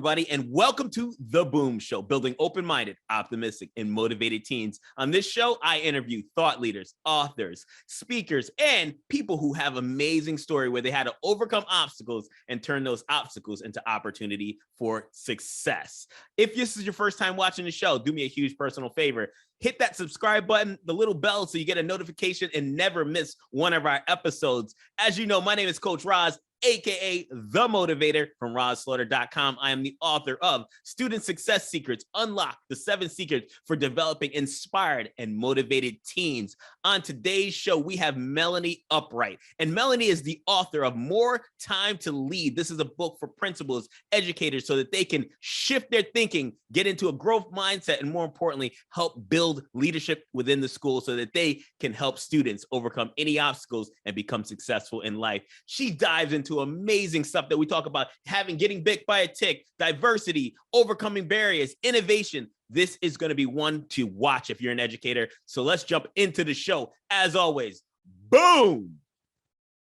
everybody, and welcome to The Boom Show, building open-minded, optimistic, and motivated teens. On this show, I interview thought leaders, authors, speakers, and people who have amazing story where they had to overcome obstacles and turn those obstacles into opportunity for success. If this is your first time watching the show, do me a huge personal favor. Hit that subscribe button, the little bell, so you get a notification and never miss one of our episodes. As you know, my name is Coach Rahz, aka The Motivator from RahzSlaughter.com. I am the author of Student Success Secrets, Unlock the 7 Secrets for Developing Inspired and Motivated Teens. On today's show, we have Melanie Upright. And Melanie is the author of More Time to Lead. This is a book for principals, educators, so that they can shift their thinking, get into a growth mindset, and more importantly, help build leadership within the school so that they can help students overcome any obstacles and become successful in life. She dives into amazing stuff that we talk about: getting bit by a tick, diversity, overcoming barriers, innovation. This is going to be one to watch if you're an educator. So let's jump into the show. As always, boom!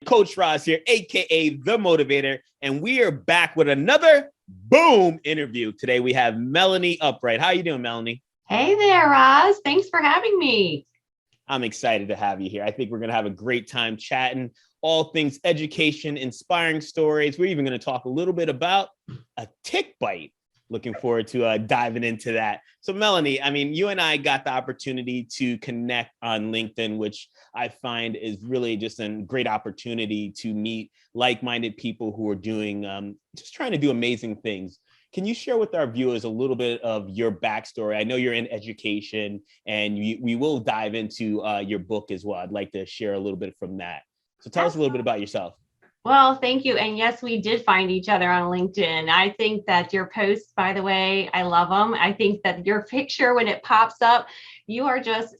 Coach Rahz here, aka The Motivator, and we are back with another boom interview. Today we have Melanie Upright. How you doing, Melanie? Hey there, Rahz. Thanks for having me. I'm excited to have you here. I think we're going to have a great time chatting all things education, inspiring stories. We're even going to talk a little bit about a tick bite. Looking forward to diving into that. So Melanie, I mean, you and I got the opportunity to connect on LinkedIn, which I find is really just a great opportunity to meet like-minded people who are doing, just trying to do amazing things. Can you share with our viewers a little bit of your backstory? I know you're in education, and we will dive into your book as well. I'd like to share a little bit from that. So tell us a little bit about yourself. Well, thank you. And yes, we did find each other on LinkedIn. I think that your posts, by the way, I love them. I think that your picture, when it pops up, you are just,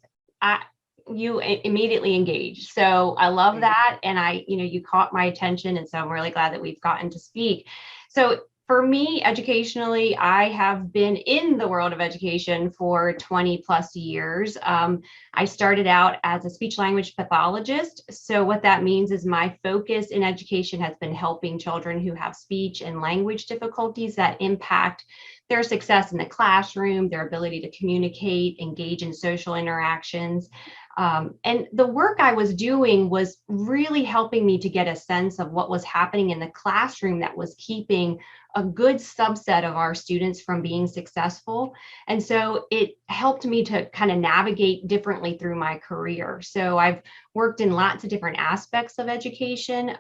you immediately engage. So I love that. And you caught my attention. And so I'm really glad that we've gotten to speak. So for me, educationally, I have been in the world of education for 20 plus years. I started out as a speech language pathologist. So what that means is my focus in education has been helping children who have speech and language difficulties that impact their success in the classroom, their ability to communicate, engage in social interactions. And the work I was doing was really helping me to get a sense of what was happening in the classroom that was keeping a good subset of our students from being successful. And so it helped me to kind of navigate differently through my career. So I've worked in lots of different aspects of education,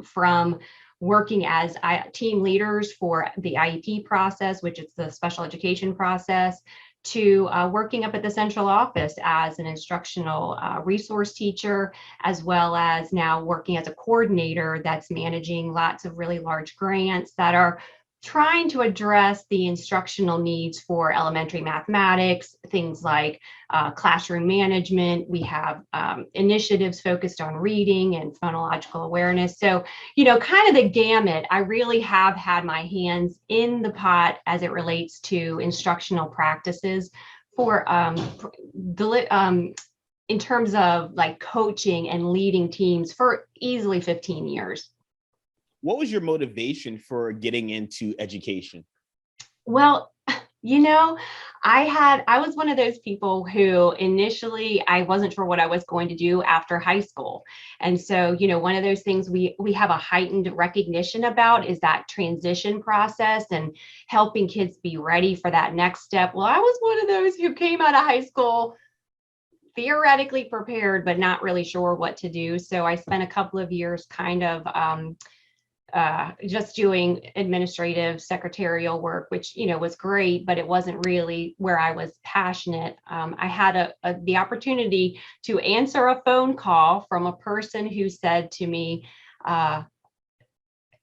from working as team leaders for the IEP process, which is the special education process, to working up at the central office as an instructional resource teacher, as well as now working as a coordinator that's managing lots of really large grants that are trying to address the instructional needs for elementary mathematics, things like classroom management. We have initiatives focused on reading and phonological awareness. So, kind of the gamut. I really have had my hands in the pot as it relates to instructional practices for in terms of like coaching and leading teams for easily 15 years. What was your motivation for getting into education? Well, I was one of those people who initially I wasn't sure what I was going to do after high school. And so, one of those things we have a heightened recognition about is that transition process and helping kids be ready for that next step. Well, I was one of those who came out of high school theoretically prepared, but not really sure what to do. So I spent a couple of years kind of just doing administrative secretarial work, which, was great, but it wasn't really where I was passionate. I had the opportunity to answer a phone call from a person who said to me,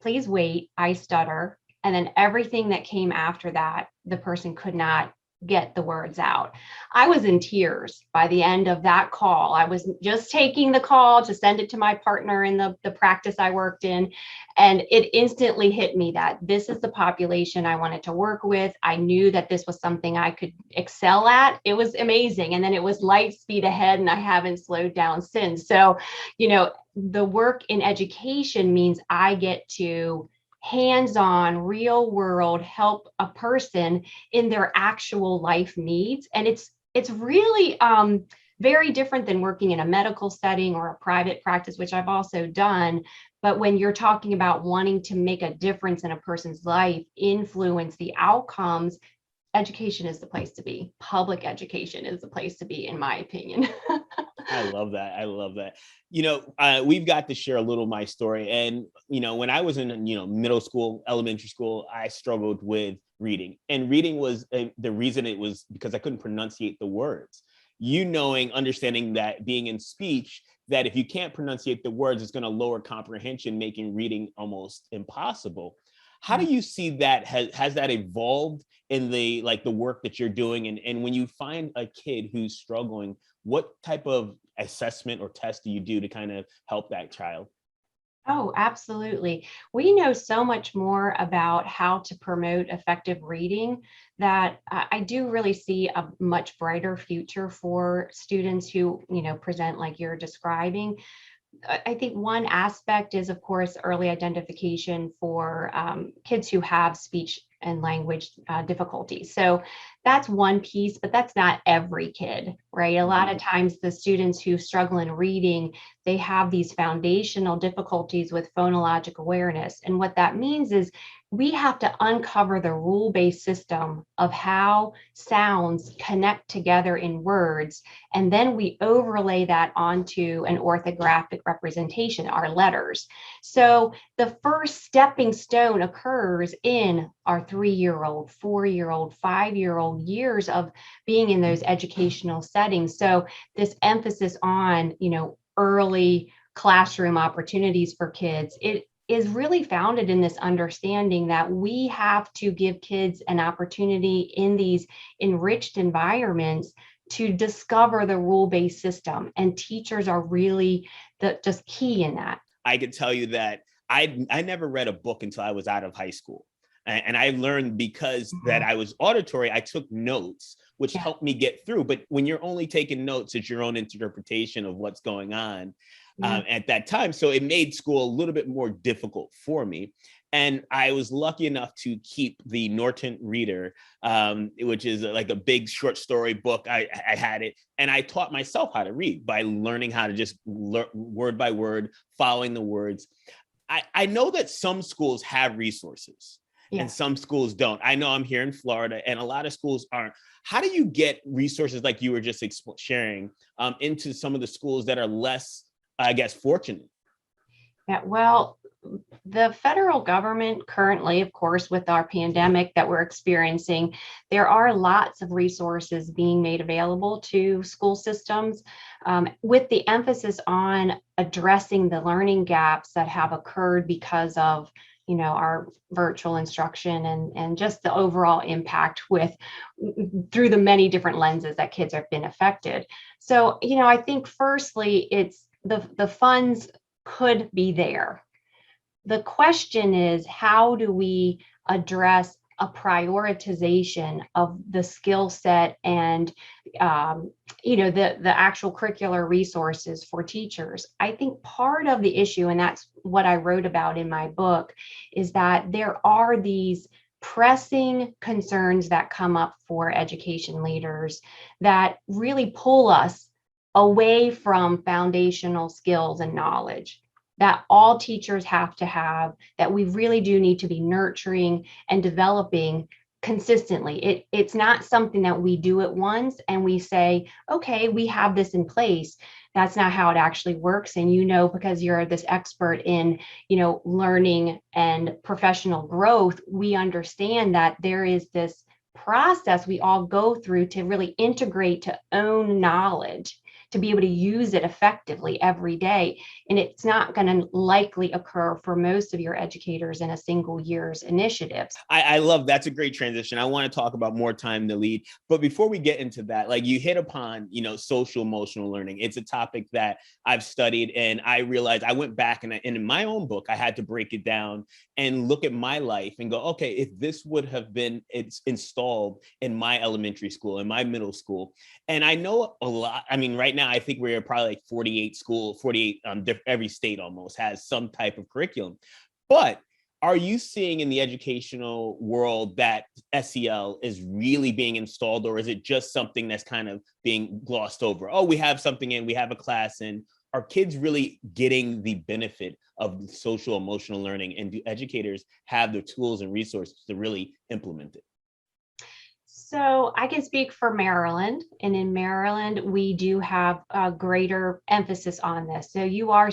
please wait, I stutter. And then everything that came after that, the person could not get the words out. I was in tears by the end of that call. I was just taking the call to send it to my partner in the practice I worked in. And it instantly hit me that this is the population I wanted to work with. I knew that this was something I could excel at. It was amazing. And then it was light speed ahead, and I haven't slowed down since. So, the work in education means I get to hands-on, real world help a person in their actual life needs. And it's really very different than working in a medical setting or a private practice, which I've also done. But when you're talking about wanting to make a difference in a person's life, influence the outcomes, education is the place to be. Public education is the place to be, in my opinion. I love that. I love that. We've got to share a little of my story. And, when I was in, middle school, elementary school, I struggled with reading. And reading was the reason it was because I couldn't pronunciate the words. Understanding that being in speech, that if you can't pronunciate the words, it's going to lower comprehension, making reading almost impossible. How do you see that? Has that evolved in the work that you're doing? And when you find a kid who's struggling, what type of assessment or test do you do to kind of help that child? Oh, absolutely. We know so much more about how to promote effective reading that I do really see a much brighter future for students who, present like you're describing. I think one aspect is, of course, early identification for kids who have speech and language difficulties. So that's one piece, but that's not every kid, right? A lot of times the students who struggle in reading, they have these foundational difficulties with phonologic awareness. And what that means is we have to uncover the rule-based system of how sounds connect together in words, and then we overlay that onto an orthographic representation, our letters. So the first stepping stone occurs in our 3-year-old, 4-year-old, 5-year-old years of being in those educational settings. So this emphasis on, early classroom opportunities for kids, it is really founded in this understanding that we have to give kids an opportunity in these enriched environments to discover the rule-based system. And teachers are really just key in that. I can tell you that I never read a book until I was out of high school. And I learned because that I was auditory, I took notes, which helped me get through. But when you're only taking notes, it's your own interpretation of what's going on at that time. So it made school a little bit more difficult for me. And I was lucky enough to keep the Norton Reader, which is like a big short story book. I had it, and I taught myself how to read by learning how to just word by word, following the words. I know that some schools have resources. And some schools don't. I know I'm here in Florida and a lot of schools aren't. How do you get resources like you were just sharing into some of the schools that are less, I guess, fortunate? Yeah, well, the federal government currently, of course, with our pandemic that we're experiencing, there are lots of resources being made available to school systems with the emphasis on addressing the learning gaps that have occurred because of our virtual instruction and just the overall impact through the many different lenses that kids have been affected. So, I think firstly, it's the funds could be there. The question is, how do we address a prioritization of the skill set and the actual curricular resources for teachers? I think part of the issue, and that's what I wrote about in my book, is that there are these pressing concerns that come up for education leaders that really pull us away from foundational skills and knowledge that all teachers have to have, that we really do need to be nurturing and developing consistently. It's not something that we do at once and we say, okay, we have this in place. That's not how it actually works. And because you're this expert in, learning and professional growth, we understand that there is this process we all go through to really integrate, to own knowledge, to be able to use it effectively every day. And it's not going to likely occur for most of your educators in a single year's initiatives. I love, that's a great transition. I want to talk about more time to lead. But before we get into that, like you hit upon, social emotional learning. It's a topic that I've studied, and I realized I went back and in my own book, I had to break it down and look at my life and go, okay, if this would have been installed in my elementary school, in my middle school. And I know a lot. I mean, right now, I think we're probably like 48 every state almost has some type of curriculum. But Are you seeing in the educational world that SEL is really being installed, or is it just something that's kind of being glossed over? Oh, we have something in, we have a class in. Are kids really getting the benefit of social emotional learning, and do educators have the tools and resources to really implement it? So I can speak for Maryland, and in Maryland, we do have a greater emphasis on this. So we are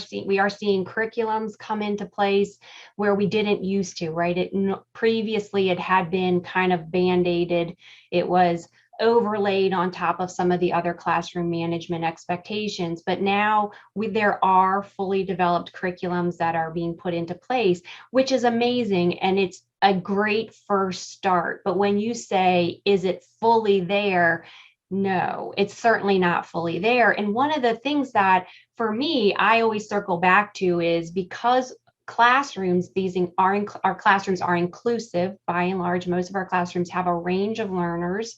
seeing curriculums come into place where we didn't used to, right? Previously it had been kind of band-aided. It was overlaid on top of some of the other classroom management expectations, but now there are fully developed curriculums that are being put into place, which is amazing, and it's a great first start. But when you say, is it fully there? No, it's certainly not fully there. And one of the things that for me, I always circle back to is because our classrooms are inclusive by and large. Most of our classrooms have a range of learners,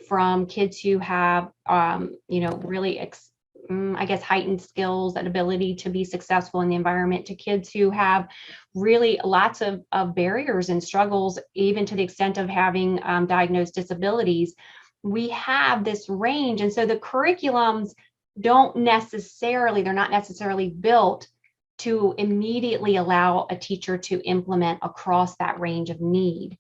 from kids who have, really I guess, heightened skills and ability to be successful in the environment, to kids who have really lots of barriers and struggles, even to the extent of having diagnosed disabilities. We have this range. And so the curriculums they're not necessarily built to immediately allow a teacher to implement across that range of need.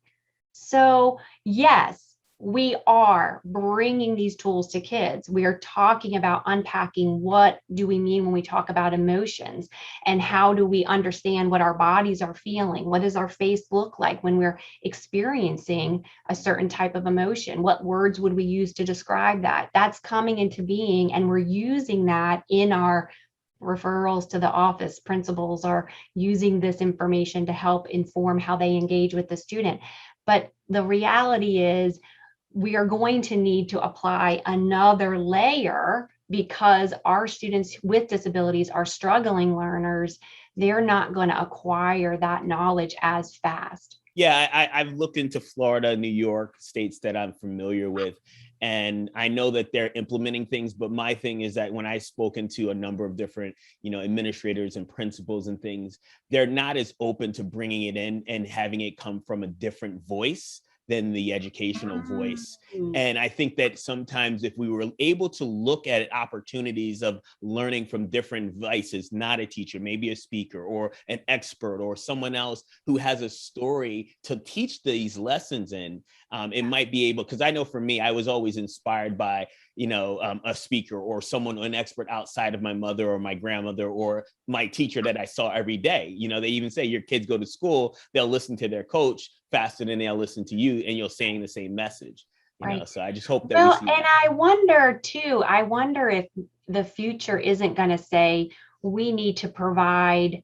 So yes, we are bringing these tools to kids. We are talking about unpacking what do we mean when we talk about emotions, and how do we understand what our bodies are feeling? What does our face look like when we're experiencing a certain type of emotion? What words would we use to describe that? That's coming into being, and we're using that in our referrals to the office. Principals are using this information to help inform how they engage with the student. But the reality is, we are going to need to apply another layer, because our students with disabilities are struggling learners. They're not going to acquire that knowledge as fast. Yeah, I've looked into Florida, New York, states that I'm familiar with, and I know that they're implementing things. But my thing is that when I've spoken to a number of different, administrators and principals and things, they're not as open to bringing it in and having it come from a different voice than the educational voice. And I think that sometimes if we were able to look at opportunities of learning from different voices, not a teacher, maybe a speaker or an expert or someone else who has a story to teach these lessons in, it might be able, because I know for me, I was always inspired by, a speaker or someone, an expert outside of my mother or my grandmother or my teacher that I saw every day. They even say your kids go to school, they'll listen to their coach faster than they'll listen to you, and you're saying the same message. Right. So I just hope that we see and that. I wonder if the future isn't going to say we need to provide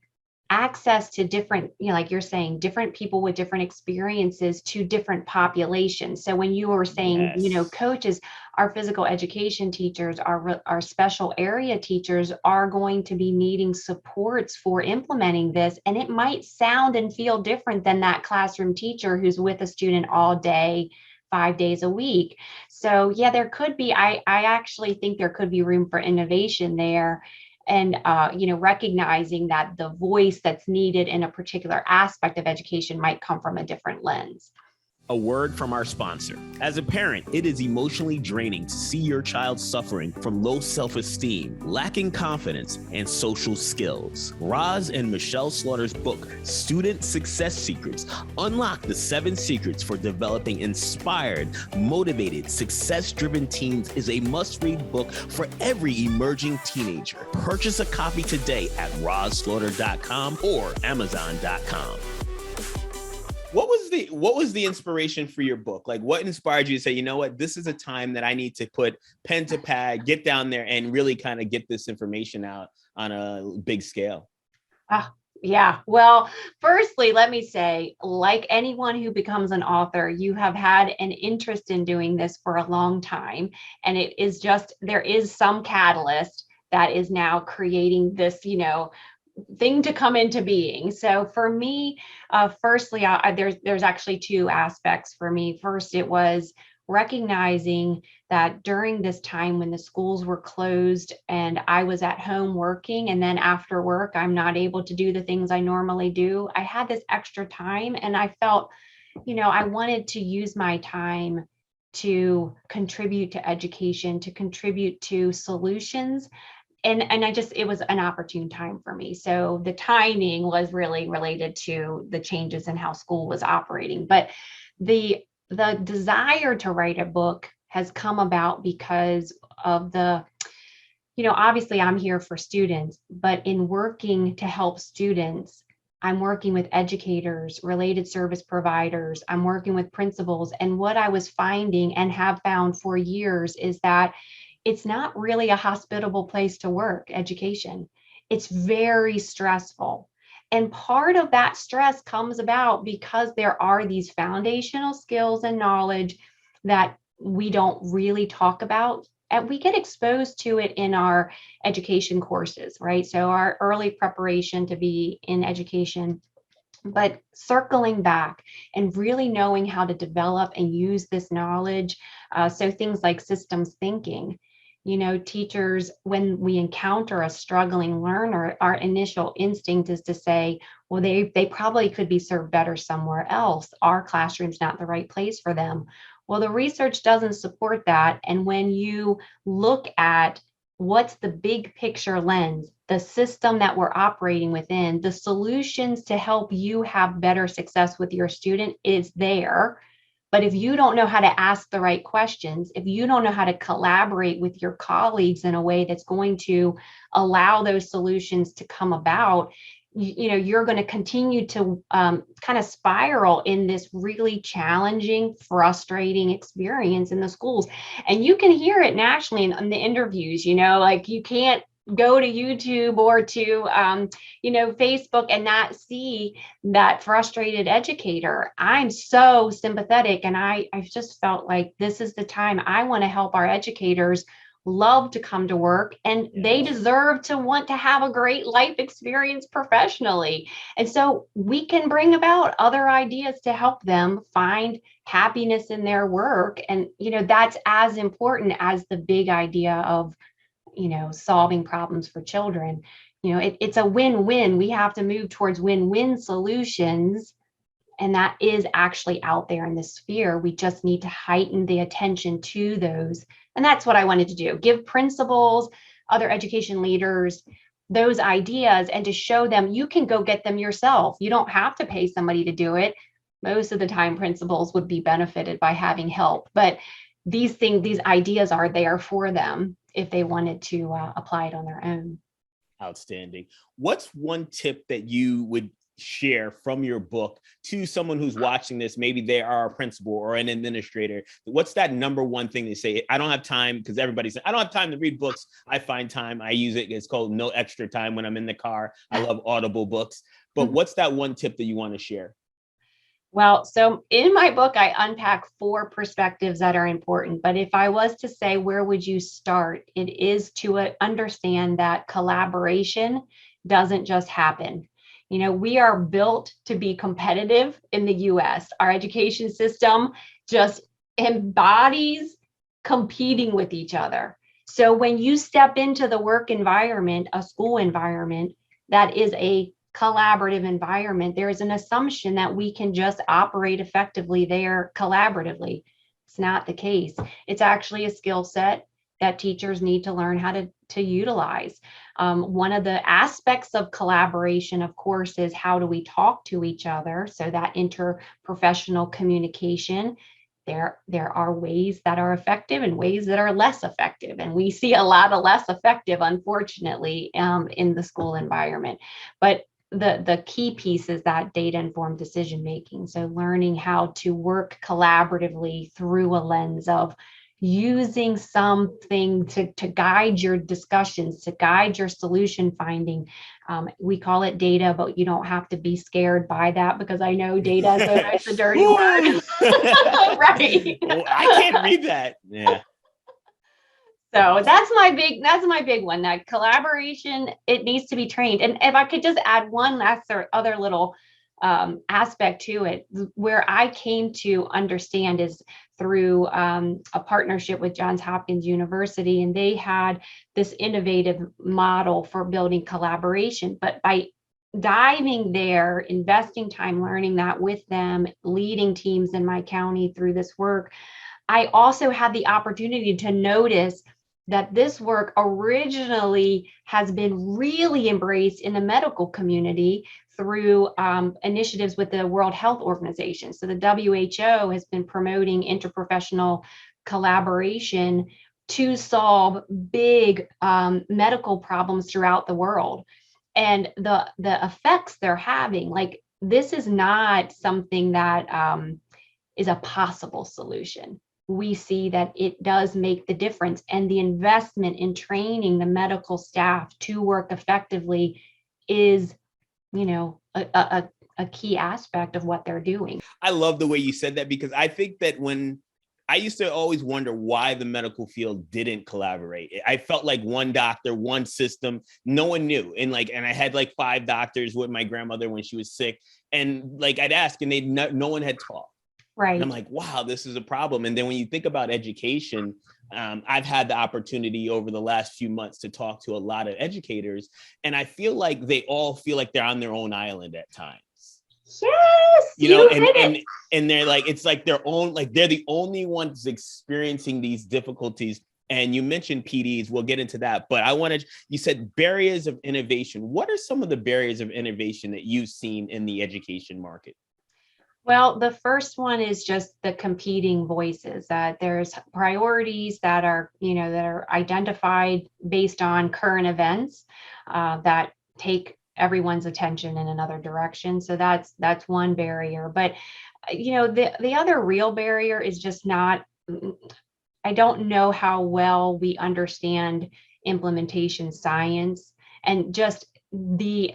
access to different, like you're saying, different people with different experiences to different populations. So when you were saying, Yes. coaches, our physical education teachers, our special area teachers are going to be needing supports for implementing this. And it might sound and feel different than that classroom teacher who's with a student all day, 5 days a week. So yeah, there could be, I actually think there could be room for innovation there. And, recognizing that the voice that's needed in a particular aspect of education might come from a different lens. A word from our sponsor. As a parent, it is emotionally draining to see your child suffering from low self-esteem, lacking confidence, and social skills. Rahz and Michelle Slaughter's book, Student Success Secrets, unlock the 7 secrets for developing inspired, motivated, success-driven teens, is a must-read book for every emerging teenager. Purchase a copy today at rahzslaughter.com or amazon.com. What was the inspiration for your book? Like, what inspired you to say, you know what, this is a time that I need to put pen to pad, get down there and really kind of get this information out on a big scale? Yeah. Well, firstly, let me say, like anyone who becomes an author, you have had an interest in doing this for a long time. And it is just, there is some catalyst that is now creating this, thing to come into being. So for me, firstly, there's actually 2 aspects for me. First, it was recognizing that during this time when the schools were closed and I was at home working, and then after work, I'm not able to do the things I normally do, I had this extra time and I felt, I wanted to use my time to contribute to education, to contribute to solutions. And it was an opportune time for me. So the timing was really related to the changes in how school was operating. But the desire to write a book has come about because of obviously I'm here for students, but in working to help students, I'm working with educators, related service providers, I'm working with principals. And what I was finding and have found for years is that it's not really a hospitable place to work, education. It's very stressful. And part of that stress comes about because there are these foundational skills and knowledge that we don't really talk about. And we get exposed to it in our education courses, right? So our early preparation to be in education. But circling back and really knowing how to develop and use this knowledge. So things like systems thinking, teachers, when we encounter a struggling learner, our initial instinct is to say, well, they probably could be served better somewhere else. Our classroom's not the right place for them. Well, the research doesn't support that. And when you look at what's the big picture lens, the system that we're operating within, the solutions to help you have better success with your student is there. But if you don't know how to ask the right questions, if you don't know how to collaborate with your colleagues in a way that's going to allow those solutions to come about, you're going to continue to kind of spiral in this really challenging, frustrating experience in the schools. And you can hear it nationally in the interviews, like you can't go to YouTube or to, Facebook and not see that frustrated educator. I'm so sympathetic. And I just felt like this is the time I want to help our educators love to come to work, and they deserve to want to have a great life experience professionally. And so we can bring about other ideas to help them find happiness in their work. And, that's as important as the big idea of solving problems for children. It's a win-win. We have to move towards win-win solutions. And that is actually out there in the sphere. We just need to heighten the attention to those. And that's what I wanted to do. Give principals, other education leaders, those ideas and to show them you can go get them yourself. You don't have to pay somebody to do it. Most of the time, principals would be benefited by having help. But these ideas are there for them if they wanted to apply it on their own. Outstanding. What's one tip that you would share from your book to someone who's watching this? Maybe they are a principal or an administrator. What's that number one thing they say? I don't have time, because everybody's saying, I don't have time to read books. I find time. I use it. It's called no extra time when I'm in the car. I love Audible books. But what's that one tip that you want to share? Well, so in my book, I unpack 4 perspectives that are important. But if I was to say, where would you start? It is to understand that collaboration doesn't just happen. We are built to be competitive in the US. Our education system just embodies competing with each other. So when you step into the work environment, a school environment that is a collaborative environment, there is an assumption that we can just operate effectively there collaboratively. It's not the case. It's actually a skill set that teachers need to learn how to utilize. One of the aspects of collaboration, of course, is how do we talk to each other? So that interprofessional communication. There are ways that are effective and ways that are less effective. And we see a lot of less effective, unfortunately, in the school environment. But the key piece is that data-informed decision making. So learning how to work collaboratively through a lens of using something to guide your discussions, to guide your solution finding. We call it data, but you don't have to be scared by that, because I know data is a dirty word. Right. Well, I can't read that. Yeah. So that's my big one, that collaboration, it needs to be trained. And if I could just add one last or other little aspect to it, where I came to understand is through a partnership with Johns Hopkins University, and they had this innovative model for building collaboration. But by diving there, investing time learning that with them, leading teams in my county through this work, I also had the opportunity to notice that this work originally has been really embraced in the medical community through initiatives with the World Health Organization. So the WHO has been promoting interprofessional collaboration to solve big medical problems throughout the world. And the effects they're having, like, this is not something that is a possible solution. We see that it does make the difference, and the investment in training the medical staff to work effectively is, a key aspect of what they're doing. I love the way you said that, because I think that when I used to always wonder why the medical field didn't collaborate. I felt like one doctor, one system, no one knew. And I had 5 doctors with my grandmother when she was sick. And I'd ask and no one had taught. Right. And I'm like, wow, this is a problem. And then when you think about education, I've had the opportunity over the last few months to talk to a lot of educators, and I feel like they all feel like they're on their own island at times. Yes, and they're it's like their own, they're the only ones experiencing these difficulties. And you mentioned PDs, we'll get into that, but you said barriers of innovation. What are some of the barriers of innovation that you've seen in the education market? Well, the first one is just the competing voices, that there's priorities that are identified based on current events that take everyone's attention in another direction. So that's one barrier. But the other real barrier is just not, I don't know how well we understand implementation science and just the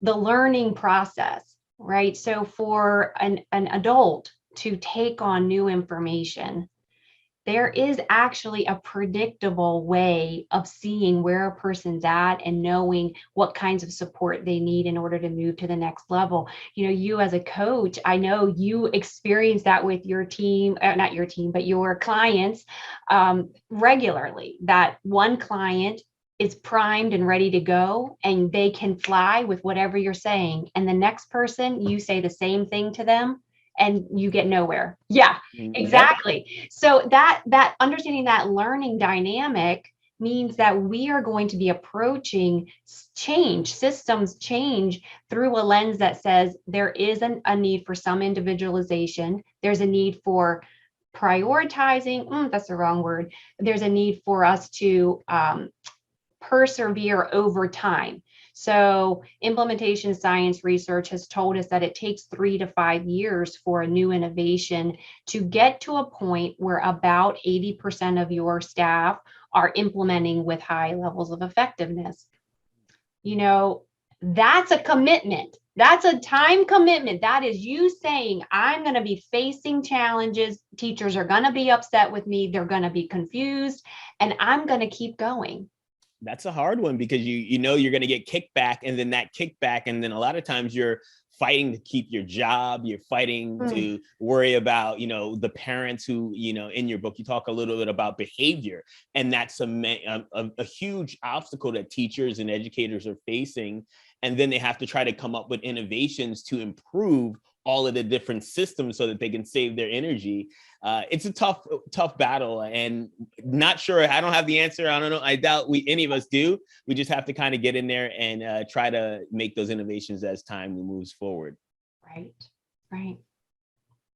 learning process. Right. So for an adult to take on new information, there is actually a predictable way of seeing where a person's at and knowing what kinds of support they need in order to move to the next level. You as a coach, I know you experience that with your team, not your team, but your clients regularly, that one client is primed and ready to go and they can fly with whatever you're saying. And the next person, you say the same thing to them and you get nowhere. Yeah, exactly. Yep. So that understanding that learning dynamic means that we are going to be approaching systems change through a lens that says there is a need for some individualization. There's a need for prioritizing. That's the wrong word. There's a need for us to persevere over time. So implementation science research has told us that it takes 3 to 5 years for a new innovation to get to a point where about 80% of your staff are implementing with high levels of effectiveness. That's a commitment. That's a time commitment. That is you saying, I'm going to be facing challenges. Teachers are going to be upset with me. They're going to be confused, and I'm going to keep going. That's a hard one, because you're going to get kickback, and then that kickback, and then a lot of times you're fighting to keep your job. You're fighting to worry about, the parents who, in your book, you talk a little bit about behavior, and that's a huge obstacle that teachers and educators are facing. And then they have to try to come up with innovations to improve all of the different systems so that they can save their energy. It's a tough battle, and not sure. I don't have the answer. I don't know. I doubt any of us do. We just have to kind of get in there and try to make those innovations as time moves forward. Right.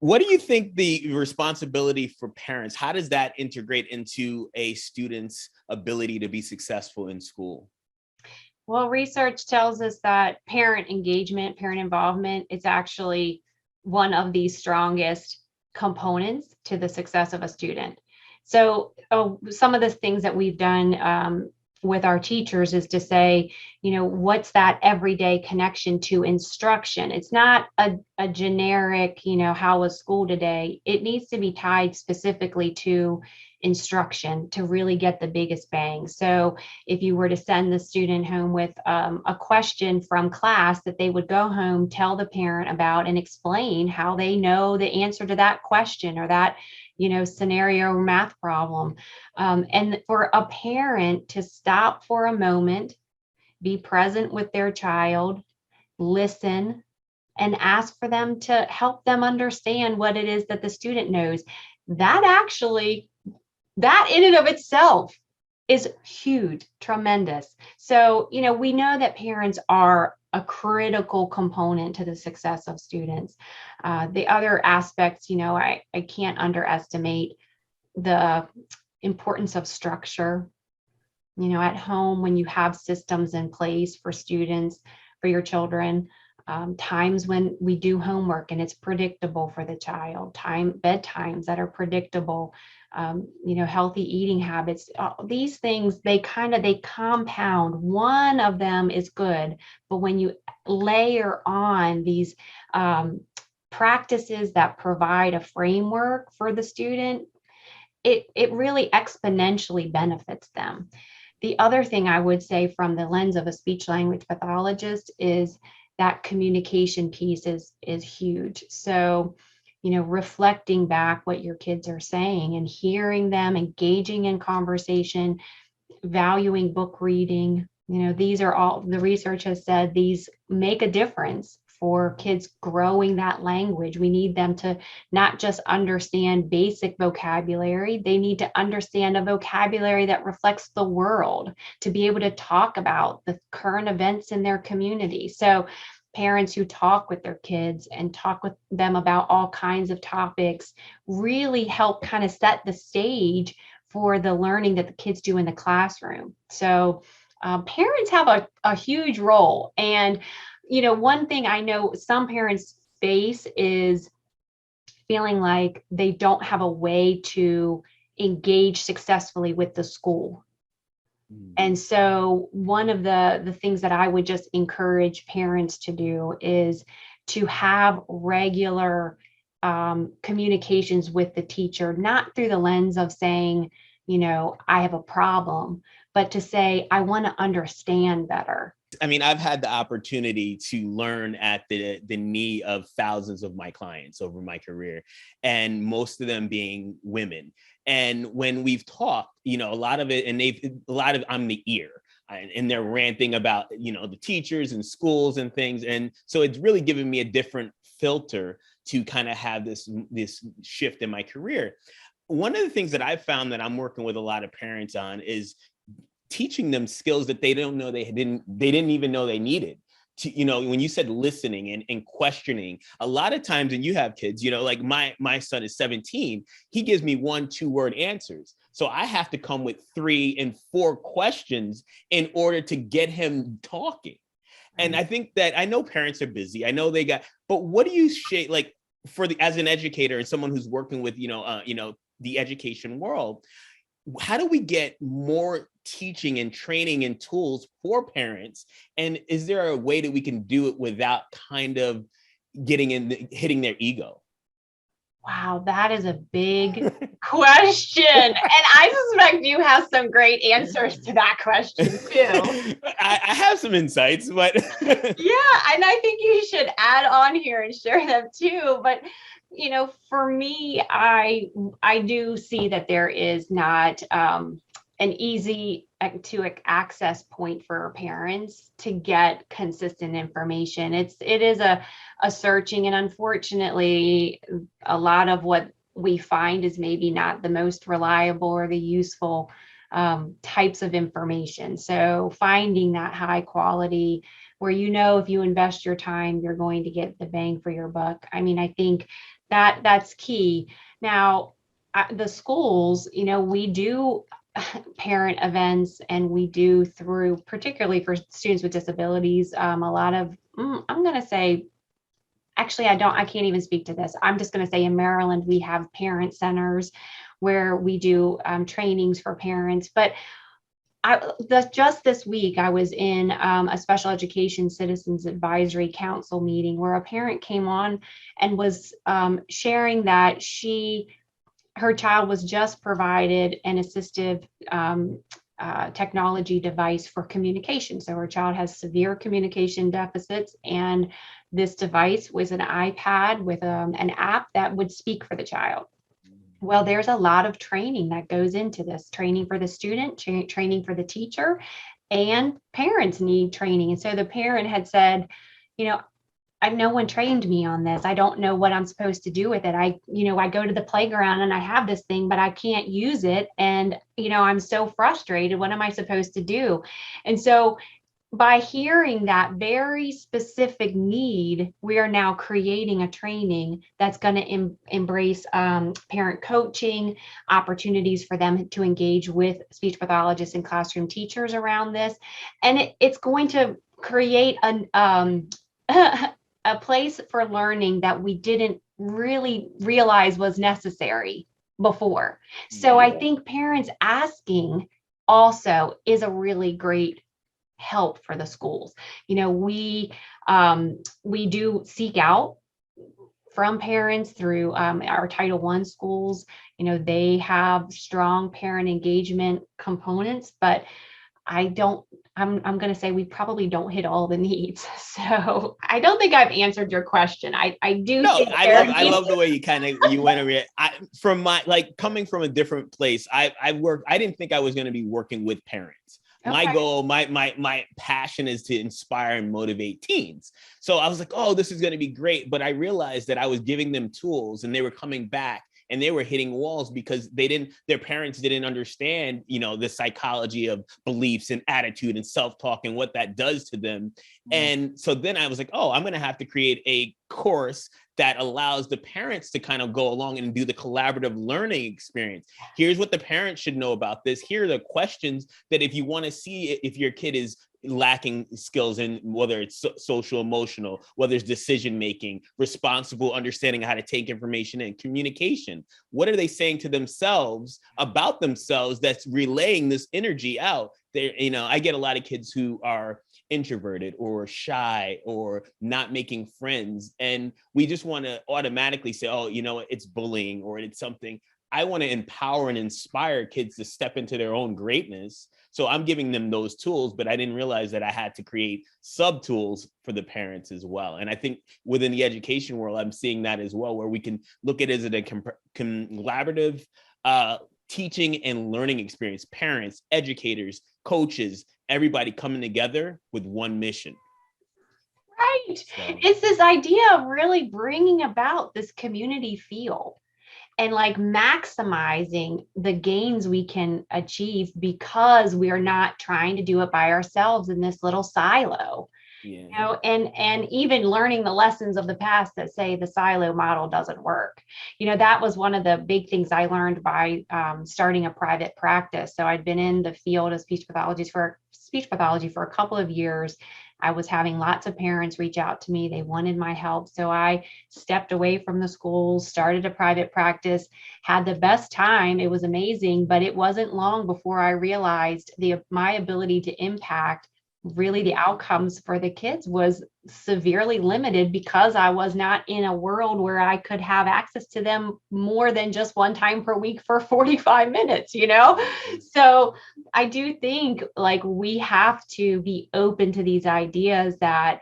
What do you think the responsibility for parents, how does that integrate into a student's ability to be successful in school? Well, research tells us that parent engagement, parent involvement, is actually one of the strongest components to the success of a student. So some of the things that we've done with our teachers is to say, what's that everyday connection to instruction? It's not a generic, how was school today? It needs to be tied specifically to instruction to really get the biggest bang. So if you were to send the student home with a question from class, that they would go home, tell the parent about, and explain how they know the answer to that question or that, scenario or math problem. And for a parent to stop for a moment, be present with their child, listen, and ask for them to help them understand what it is that the student knows. That in and of itself is huge, tremendous. So, we know that parents are a critical component to the success of students. The other aspects, I can't underestimate the importance of structure. At home, when you have systems in place for students, for your children, times when we do homework and it's predictable for the child, bedtimes that are predictable, healthy eating habits, these things, they compound. One of them is good, but when you layer on these practices that provide a framework for the student, it really exponentially benefits them. The other thing I would say from the lens of a speech language pathologist is that communication piece is huge. So, reflecting back what your kids are saying and hearing them, engaging in conversation, valuing book reading, these are all, the research has said these make a difference for kids growing that language. We need them to not just understand basic vocabulary, they need to understand a vocabulary that reflects the world, to be able to talk about the current events in their community. So parents who talk with their kids and talk with them about all kinds of topics really help kind of set the stage for the learning that the kids do in the classroom. So parents have a huge role. And one thing I know some parents face is feeling like they don't have a way to engage successfully with the school. And so one of the things that I would just encourage parents to do is to have regular communications with the teacher, not through the lens of saying, I have a problem, but to say, I want to understand better. I mean, I've had the opportunity to learn at the knee of thousands of my clients over my career, and most of them being women. And when we've talked, a lot of it, and I'm the ear, and they're ranting about, the teachers and schools and things. And so it's really given me a different filter to kind of have this shift in my career. One of the things that I've found that I'm working with a lot of parents on is teaching them skills that they don't know they didn't even know they needed. To, when you said listening and questioning, a lot of times when you have kids, like my son is 17, he gives me 1-2 word answers. So I have to come with 3 and 4 questions in order to get him talking. And I think that, I know parents are busy. I know but what do you share, like, as an educator and someone who's working with, the education world, how do we get more teaching and training and tools for parents? And is there a way that we can do it without kind of hitting their ego? Wow, that is a big question. And I suspect you have some great answers to that question too. I have some insights, but yeah, and I think you should add on here and share them too. But for me, I do see that there is not an easy to access point for parents to get consistent information. It is a searching, and unfortunately, a lot of what we find is maybe not the most reliable or the useful types of information. So finding that high quality where, if you invest your time, you're going to get the bang for your buck. I mean, I think that's key. Now, the schools, we do parent events, and we do through, particularly for students with disabilities, a lot of, I'm going to say, actually, I can't even speak to this. I'm just going to say in Maryland, we have parent centers where we do trainings for parents. But just this week, I was in a special education citizens advisory council meeting where a parent came on and was sharing that she her child was just provided an assistive technology device for communication. So her child has severe communication deficits, and this device was an iPad with an app that would speak for the child. Well, there's a lot of training that goes into this, training for the student, training for the teacher, and parents need training. And so the parent had said, you know, no one trained me on this. I don't know what I'm supposed to do with it. I go to the playground and I have this thing, but I can't use it. And, I'm so frustrated. What am I supposed to do? And so by hearing that very specific need, we are now creating a training that's going to embrace parent coaching, opportunities for them to engage with speech pathologists and classroom teachers around this. And it's going to create a place for learning that we didn't really realize was necessary before. So I think parents asking also is a really great help for the schools. We do seek out from parents through our Title I schools. They have strong parent engagement components, but I'm going to say we probably don't hit all the needs. So I don't think I've answered your question. I do. No, I love the way you went over it. From my, coming from a different place, I didn't think I was going to be working with parents. My goal, my passion is to inspire and motivate teens. So I was like, oh, this is going to be great. But I realized that I was giving them tools and they were coming back and they were hitting walls because their parents didn't understand, the psychology of beliefs and attitude and self-talk and what that does to them. And so then I was like, oh, I'm going to have to create a course that allows the parents to kind of go along and do the collaborative learning experience. Here's what the parents should know about this. Here are the questions that if you want to see if your kid is lacking skills in whether it's social, emotional, whether it's decision making, responsible understanding how to take information in, communication. What are they saying to themselves about themselves that's relaying this energy out? I get a lot of kids who are introverted or shy or not making friends, and we just want to automatically say, oh, it's bullying or it's something. I want to empower and inspire kids to step into their own greatness. So I'm giving them those tools, but I didn't realize that I had to create sub tools for the parents as well. And I think within the education world, I'm seeing that as well, where we can look at it as a collaborative teaching and learning experience. Parents, educators, coaches, everybody coming together with one mission. Right. So it's this idea of really bringing about this community feel and maximizing the gains we can achieve because we are not trying to do it by ourselves in this little silo. And even learning the lessons of the past that say the silo model doesn't work. That was one of the big things I learned by starting a private practice. So I'd been in the field of speech pathology for a couple of years. I was having lots of parents reach out to me. They wanted my help. So I stepped away from the schools, started a private practice, had the best time. It was amazing, but it wasn't long before I realized my ability to impact really the outcomes for the kids was severely limited because I was not in a world where I could have access to them more than just one time per week for 45 minutes, So I do think we have to be open to these ideas that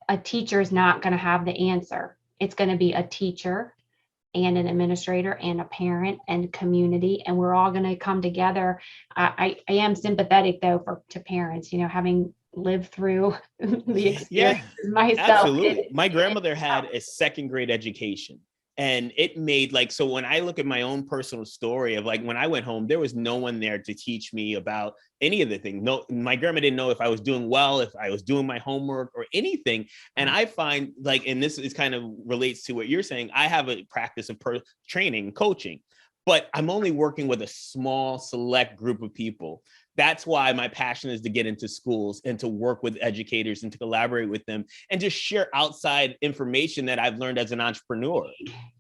a teacher is not going to have the answer. It's going to be a teacher and an administrator and a parent and community, and we're all going to come together. I am sympathetic though to parents, having lived through the experience myself. Absolutely. My grandmother had a second grade education, and it made so when I look at my own personal story of when I went home, there was no one there to teach me about any of the things. No, my grandma didn't know if I was doing well, if I was doing my homework or anything. And I find and this is kind of relates to what you're saying, I have a practice of training, coaching, but I'm only working with a small select group of people. That's why my passion is to get into schools and to work with educators and to collaborate with them and just share outside information that I've learned as an entrepreneur.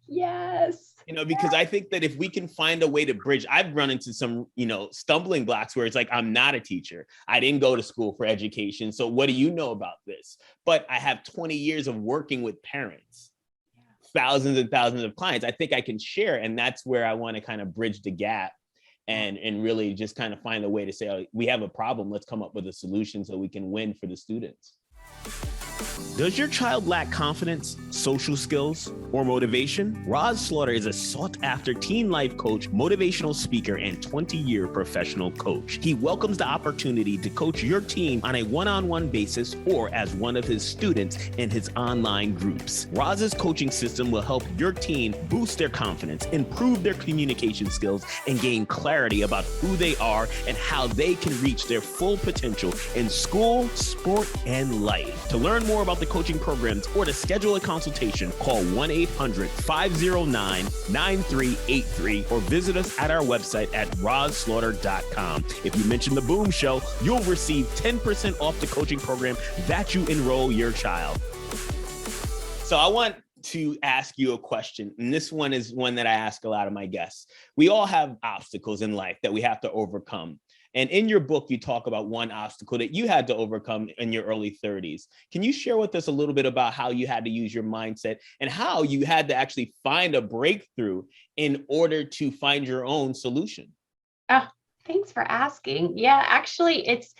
Yes. Because I think that if we can find a way to bridge, I've run into some, stumbling blocks where it's I'm not a teacher. I didn't go to school for education. So what do you know about this? But I have 20 years of working with parents. thousands and thousands of clients, I think I can share. And that's where I want to kind of bridge the gap and really just kind of find a way to say, oh, we have a problem. Let's come up with a solution so we can win for the students. Does your child lack confidence, social skills, or motivation? Rahz Slaughter is a sought-after teen life coach, motivational speaker, and 20-year professional coach. He welcomes the opportunity to coach your team on a one-on-one basis or as one of his students in his online groups. Rahz's coaching system will help your teen boost their confidence, improve their communication skills, and gain clarity about who they are and how they can reach their full potential in school, sport, and life. To learn more about the coaching programs or to schedule a consultation, call 1-800-509-9383 or visit us at our website at rahzslaughter.com. If you mention the Boom Show, you'll receive 10% off the coaching program that you enroll your child. So I want to ask you a question, and this one is one that I ask a lot of my guests. We all have obstacles in life that we have to overcome. And in your book, you talk about one obstacle that you had to overcome in your early 30s. Can you share with us a little bit about how you had to use your mindset and how you had to actually find a breakthrough in order to find your own solution? Oh, thanks for asking. Yeah, actually, it's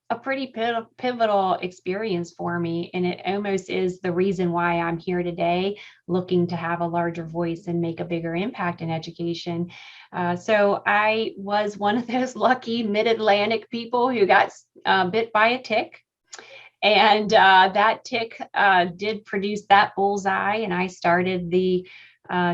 a pretty pivotal experience for me. And it almost is the reason why I'm here today, looking to have a larger voice and make a bigger impact in education. So I was one of those lucky mid-Atlantic people who got bit by a tick. And that tick did produce that bullseye. And I started the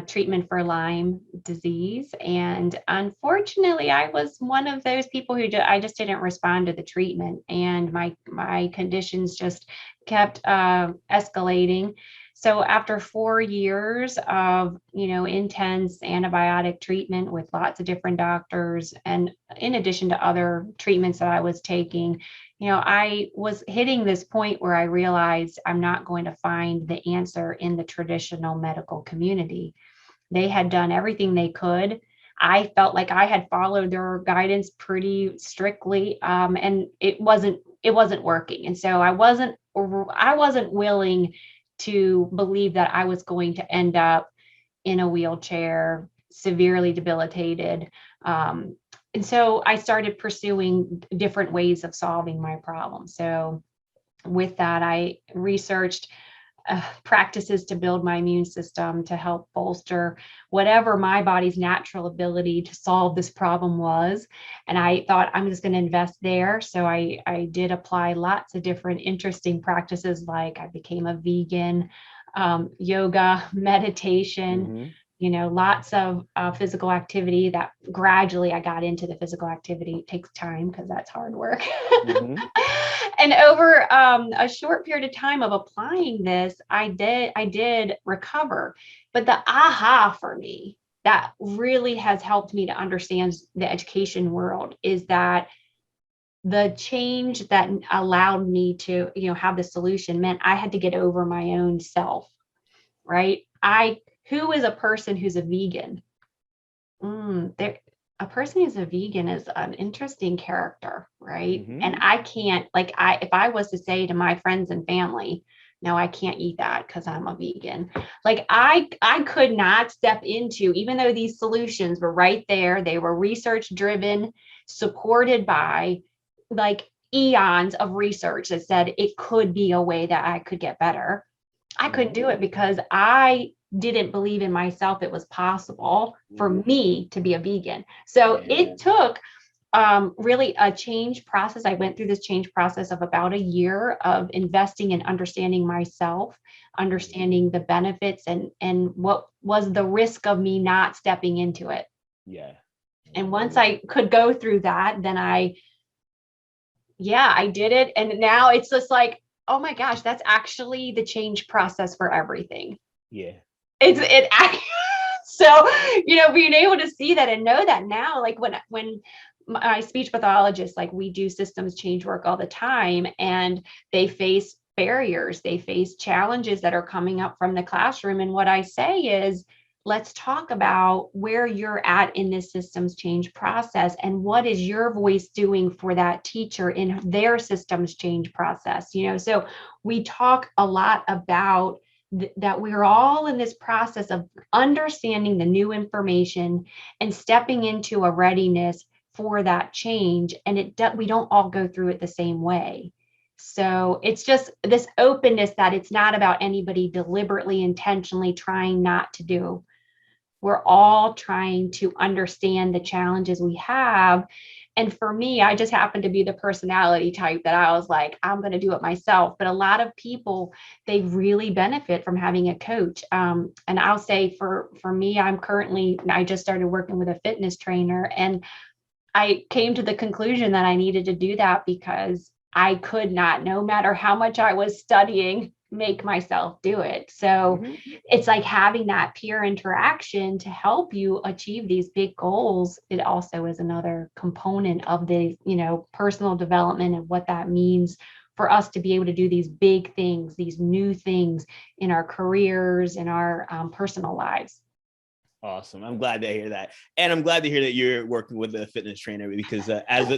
treatment for Lyme disease. And unfortunately, I was one of those people who I just didn't respond to the treatment. And my conditions just kept escalating. So after 4 years of, intense antibiotic treatment with lots of different doctors, and in addition to other treatments that I was taking, I was hitting this point where I realized I'm not going to find the answer in the traditional medical community. They had done everything they could. I felt like I had followed their guidance pretty strictly, and it wasn't working. And so I wasn't willing to believe that I was going to end up in a wheelchair, severely debilitated. And so I started pursuing different ways of solving my problem. So with that, I researched practices to build my immune system to help bolster whatever my body's natural ability to solve this problem was. And I thought, I'm just going to invest there. So I did apply lots of different interesting practices, like I became a vegan, yoga, meditation, Mm-hmm. Lots of physical activity. That gradually I got into the physical activity. It takes time because that's hard work. Mm-hmm. And over a short period of time of applying this, I did recover. But the aha for me that really has helped me to understand the education world is that the change that allowed me to, have the solution meant I had to get over my own self, right? Who is a person who's a vegan? A person who's a vegan is an interesting character, right? Mm-hmm. And I can't, if I was to say to my friends and family, no, I can't eat that because I'm a vegan. I could not step into, even though these solutions were right there, they were research driven, supported by eons of research that said it could be a way that I could get better. I couldn't do it because I didn't believe in myself it was possible for me to be a vegan. So it took really a change process. I went through this change process of about a year of investing in understanding myself, understanding the benefits and what was the risk of me not stepping into it. Yeah. And once I could go through that, then I did it. And now it's just like, oh my gosh, that's actually the change process for everything. Yeah. So, being able to see that and know that now, when my speech pathologists, we do systems change work all the time, and they face barriers, they face challenges that are coming up from the classroom. And what I say is, let's talk about where you're at in this systems change process and what is your voice doing for that teacher in their systems change process. So we talk a lot about that we're all in this process of understanding the new information and stepping into a readiness for that change. And we don't all go through it the same way. So it's just this openness that it's not about anybody deliberately, intentionally trying not to do. We're all trying to understand the challenges we have. And for me, I just happen to be the personality type that I was like, I'm going to do it myself. But a lot of people, they really benefit from having a coach. And I'll say for me, I just started working with a fitness trainer, and I came to the conclusion that I needed to do that because I could not, no matter how much I was studying, make myself do it. So it's like having that peer interaction to help you achieve these big goals. It also is another component of the, personal development and what that means for us to be able to do these big things, these new things in our careers, in our personal lives. Awesome. I'm glad to hear that. And I'm glad to hear that you're working with a fitness trainer, because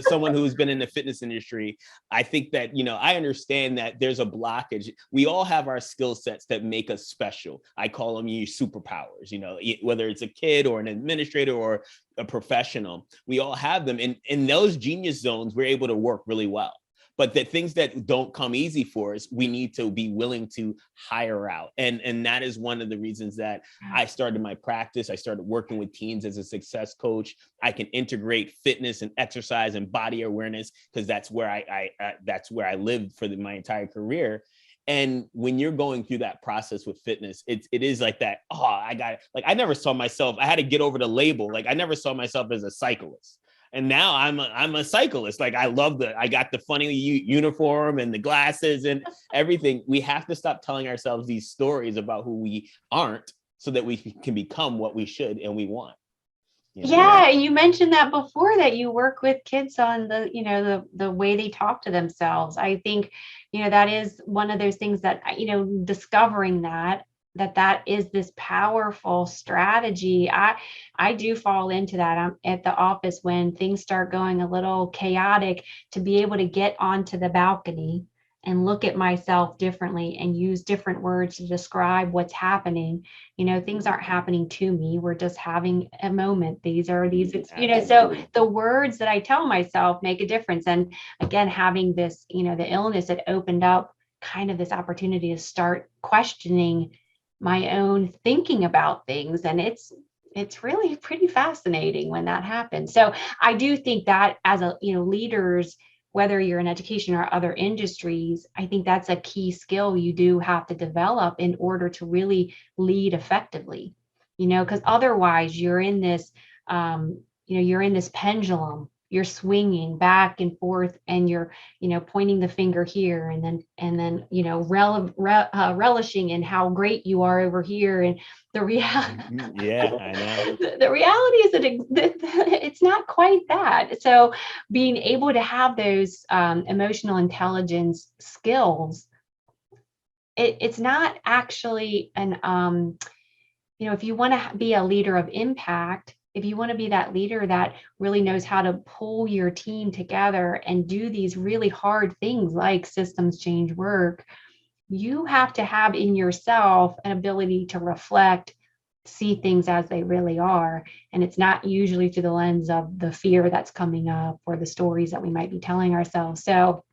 someone who's been in the fitness industry, I think that, I understand that there's a blockage. We all have our skill sets that make us special. I call them your superpowers, whether it's a kid or an administrator or a professional, we all have them. And in those genius zones, we're able to work really well. But the things that don't come easy for us, we need to be willing to hire out. And that is one of the reasons that I started my practice. I started working with teens as a success coach. I can integrate fitness and exercise and body awareness because that's where I lived for my entire career. And when you're going through that process with fitness, it is like that. Oh, I never saw myself. I had to get over the label. Like I never saw myself as a cyclist. And now I'm a cyclist. Like I got the funny uniform and the glasses and everything. We have to stop telling ourselves these stories about who we aren't so that we can become what we should and we want. Yeah, you mentioned that before, that you work with kids on the way they talk to themselves. I think, that is one of those things that, discovering that is this powerful strategy. I do fall into that. I'm at the office when things start going a little chaotic, to be able to get onto the balcony and look at myself differently and use different words to describe what's happening. Things aren't happening to me. We're just having a moment. So the words that I tell myself make a difference. And again, having this, the illness, it opened up kind of this opportunity to start questioning my own thinking about things. And it's really pretty fascinating when that happens. So I do think that as leaders, whether you're in education or other industries, I think that's a key skill you do have to develop in order to really lead effectively, because otherwise you're in this, you're in this pendulum. You're swinging back and forth, and you're, pointing the finger here, and then, relishing in how great you are over here. And the reality, yeah, I know. The reality is that it's not quite that. So being able to have those emotional intelligence skills, it's not actually if you want to be a leader of impact, if you want to be that leader that really knows how to pull your team together and do these really hard things like systems change work, you have to have in yourself an ability to reflect, see things as they really are. And it's not usually through the lens of the fear that's coming up or the stories that we might be telling ourselves. So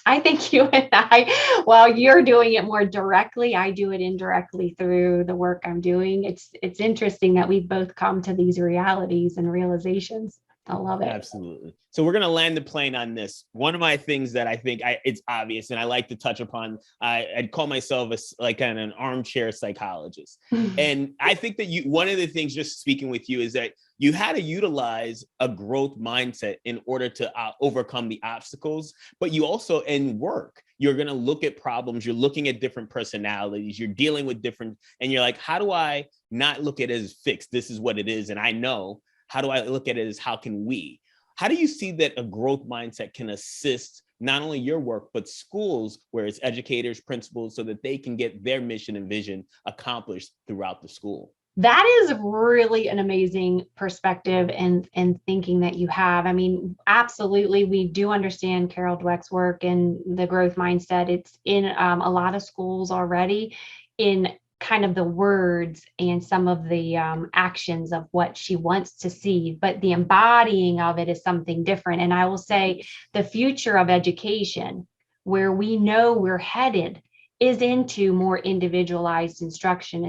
I think you and I, while you're doing it more directly, I do it indirectly through the work I'm doing. It's interesting that we've both come to these realities and realizations. I love it. Absolutely. So we're going to land the plane on this. One of my things that I think it's obvious, and I like to touch upon, I'd call myself an armchair psychologist. And I think that one of the things, just speaking with you, is that you had to utilize a growth mindset in order to overcome the obstacles. But you also, in work, you're going to look at problems. You're looking at different personalities. You're dealing with different, and you're like, how do I not look at it as fixed? This is what it is. And I know. How do I look at it as how can we? How do you see that a growth mindset can assist not only your work, but schools, where it's educators, principals, so that they can get their mission and vision accomplished throughout the school? That is really an amazing perspective and thinking that you have. I mean, absolutely, we do understand Carol Dweck's work and the growth mindset. It's in a lot of schools already. In kind of the words and some of the actions of what she wants to see, but the embodying of it is something different. And I will say the future of education, where we know we're headed, is into more individualized instruction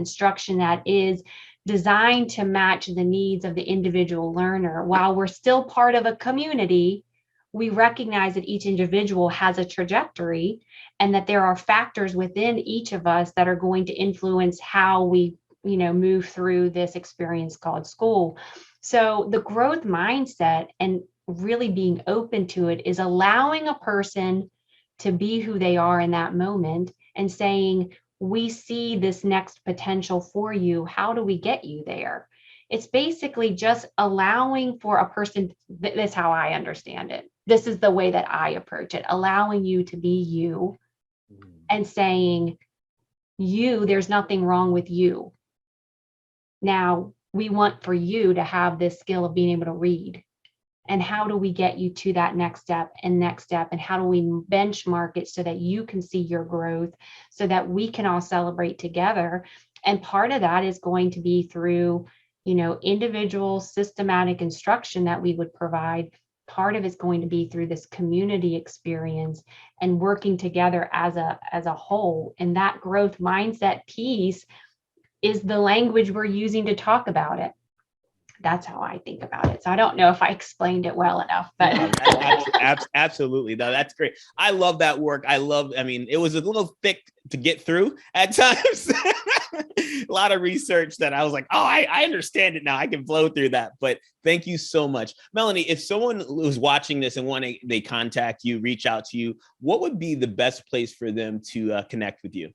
that is designed to match the needs of the individual learner. While we're still part of a community, we recognize that each individual has a trajectory and that there are factors within each of us that are going to influence how we, move through this experience called school. So the growth mindset and really being open to it is allowing a person to be who they are in that moment and saying, we see this next potential for you. How do we get you there? It's basically just allowing for a person, that's how I understand it. This is the way that I approach it, allowing you to be you and saying, there's nothing wrong with you. Now, we want for you to have this skill of being able to read. And how do we get you to that next step? And how do we benchmark it so that you can see your growth, so that we can all celebrate together? And part of that is going to be through, individual systematic instruction that we would provide. Part of it's going to be through this community experience and working together as a whole. And that growth mindset piece is the language we're using to talk about it. That's how I think about it. So I don't know if I explained it well enough, but absolutely. No, that's great. I love that work. It was a little thick to get through at times. A lot of research that I was like, I understand it now. I can flow through that. But thank you so much. Melanie, if someone who's watching this and they contact you, reach out to you, what would be the best place for them to connect with you?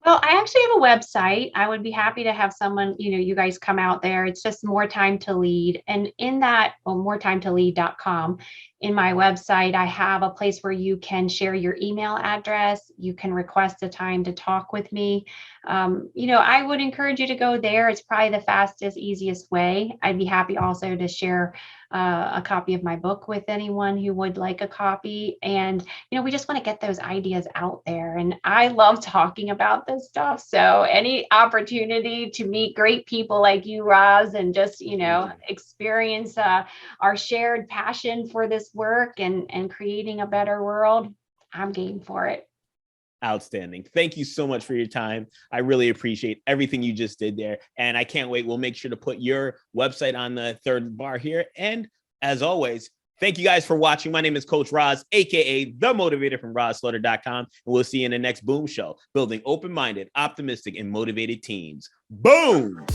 Well, I actually have a website. I would be happy to have someone, you guys come out there. It's just More Time to Lead. And in that, moretimetolead.com, in my website, I have a place where you can share your email address. You can request a time to talk with me. I would encourage you to go there. It's probably the fastest, easiest way. I'd be happy also to share a copy of my book with anyone who would like a copy. And, we just want to get those ideas out there. And I love talking about this stuff. So any opportunity to meet great people like you, Rahz, and just, experience our shared passion for this work and creating a better world, I'm game for it. Outstanding. Thank you so much for your time. I really appreciate everything you just did there. And I can't wait. We'll make sure to put your website on the third bar here. And as always, thank you guys for watching. My name is Coach Rahz, aka The Motivator from RahzSlaughter.com. And we'll see you in the next Boom Show, building open-minded, optimistic, and motivated teams. Boom!